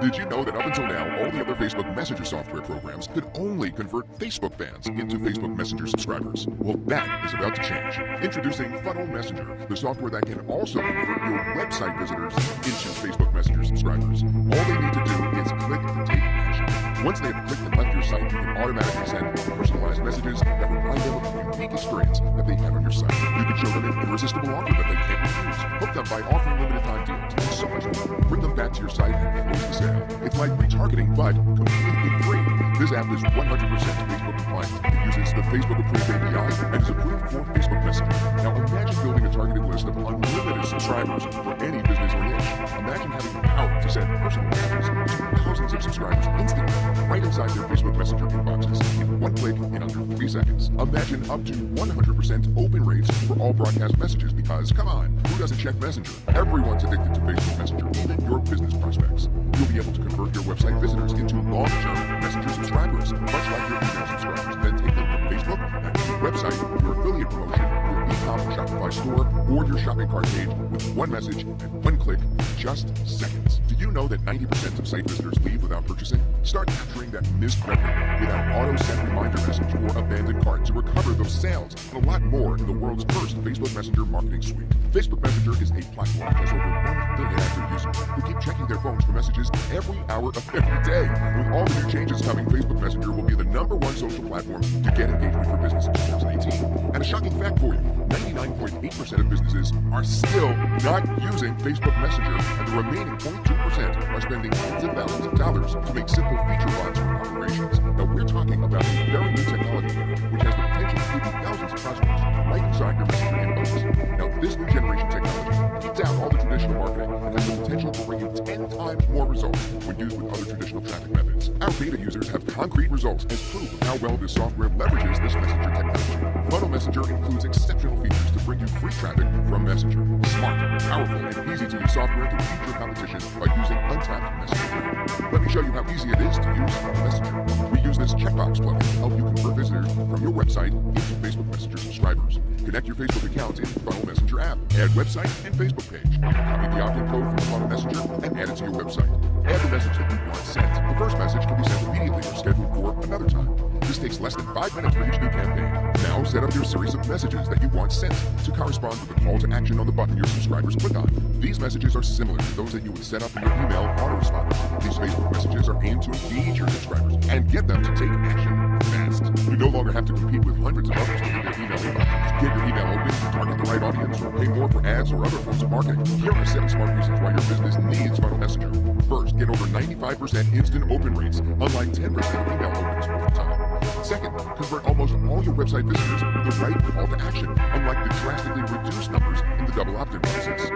Did you know that up until now, all the other Facebook Messenger software programs could only convert Facebook fans into Facebook Messenger subscribers? Well, that is about to change. Introducing Funnel Messenger, the software that can also convert your website visitors into Facebook Messenger subscribers. All they need to do is click to take action. Once they have clicked and left your site, you can automatically send personalized messages that remind them of the unique experience that they had on your site. You can show them an irresistible offer that they can't refuse, hook them by offering limited time deals, and so much more. Bring them back to your site and close the sale. It's like retargeting, but completely free. This app is 100% Facebook compliant. It uses the Facebook approved API and is approved for Facebook Messenger. Now imagine building a targeted list of unlimited subscribers for any business or niche. Imagine having the power to send personal messages to thousands of subscribers instantly, right inside their Facebook Messenger inboxes, in one click in under 3 seconds. Imagine up to 100% open rates for all broadcast messages because, come on, who doesn't check Messenger? Everyone's addicted to Facebook Messenger, even your business prospects. You'll be able to convert your website visitors into long-term Messenger subscribers, much like your email subscribers. Then take them from Facebook back to your website, your affiliate promotion, your e-com or Shopify store, or your shopping cart page with one message and one click in just seconds. Do you know that 90% of site visitors leave without purchasing? Start capturing that missed revenue with our auto-send reminder message for abandoned cart to recover those sales and a lot more in the world's first Facebook Messenger marketing suite. Facebook Messenger is a platform that has over 1 billion active users who keep checking their phones for messages every hour of every day. With all the new changes coming, Facebook Messenger will be the #1 social platform to get engagement for business in 2018. And a shocking fact for you, 99.8% of businesses are still not using Facebook Messenger, and the remaining 0.2% are spending tens of thousands of dollars to make simple feature bots for operations. Now we're talking about a very new technology here, which has the potential to give you thousands of prospects right inside your Messenger inbox. Now this new generation technology beats out all the traditional marketing and has the potential to bring you 10 times more results when used with other traditional traffic methods. Our beta users have concrete results as proof of how well this software leverages this Messenger technology. Funnel Messenger includes exceptional features to bring you free traffic from Messenger. Smart, powerful, and easy-to-use software to beat your competition by using untapped Messenger. Let me show you how easy it is to use Funnel Messenger. We use this checkbox plugin to help you convert visitors from your website into Facebook Messenger subscribers. Connect your Facebook account in the Funnel Messenger app. Add website and Facebook page. Copy the opt-in code from the Funnel Messenger and add it to your website. Add the message that you want sent. The first message can be sent immediately or scheduled for another time. This takes less than 5 minutes for each new campaign. Now set up your series of messages that you want sent to correspond with the call to action on the button your subscribers click on. These messages are similar to those that you would set up in your email autoresponder. These Facebook messages are aimed to engage your subscribers and get them to take action fast. You no longer have to compete with hundreds of others to get their email inboxes. Get your email open to target the right audience or pay more for ads or other forms of marketing. Here are 7 smart reasons why your business needs Funnel Messenger. First, get over 95% instant open rates, unlike 10% of email opens over time. Second, convert almost all your website visitors with the right call to action, unlike the drastically reduced numbers in the double opt-in process.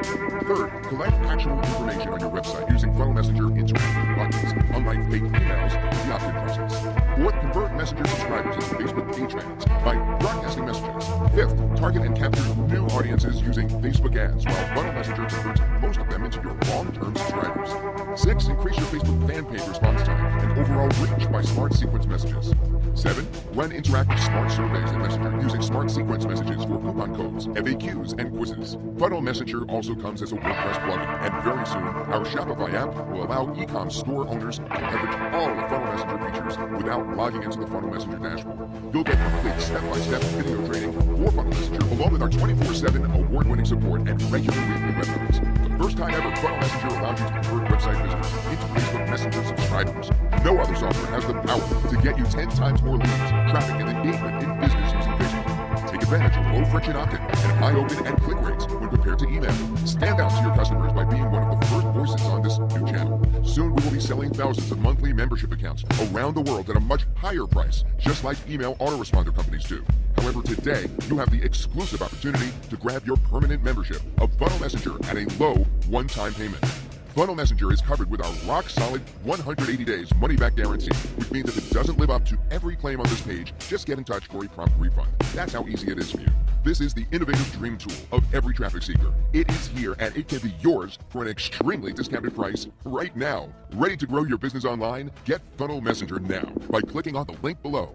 Third, collect actual information on your website using Funnel Messenger interactive buttons, unlike fake emails in the opt-in process. Fourth, convert Messenger subscribers into Facebook page fans by broadcasting messages. Fifth, target and capture new audiences using Facebook ads, while Funnel Messenger converts most of them into your long-term subscribers. 6, increase your Facebook fan page response time and overall reach by smart sequence messages. 7, run interactive smart surveys in Messenger using smart sequence messages for coupon codes, FAQs, and quizzes. Funnel Messenger also comes as a WordPress plugin, and very soon, our Shopify app will allow e-com store owners to leverage all the Funnel Messenger features without logging into the Funnel Messenger dashboard. You'll get complete step-by-step video training for Funnel Messenger, along with our 24/7 award-winning support and regular weekly webinars. For the first time ever, Funnel Messenger allows you to convert website visitors into Facebook Messenger subscribers. No other software has the power to get you 10 times more leads, traffic, and engagement in business using Facebook. Take advantage of low-friction opt-in and high open and click rates when compared to email. Stand out to your customers by being one of the first voices on this new channel. Soon we will be selling thousands of monthly membership accounts around the world at a much higher price, just like email autoresponder companies do. However, today, you have the exclusive opportunity to grab your permanent membership of Funnel Messenger at a low one-time payment. Funnel Messenger is covered with our rock-solid 180 days money-back guarantee, which means if it doesn't live up to every claim on this page, just get in touch for a prompt refund. That's how easy it is for you. This is the innovative dream tool of every traffic seeker. It is here, and it can be yours for an extremely discounted price right now. Ready to grow your business online? Get Funnel Messenger now by clicking on the link below.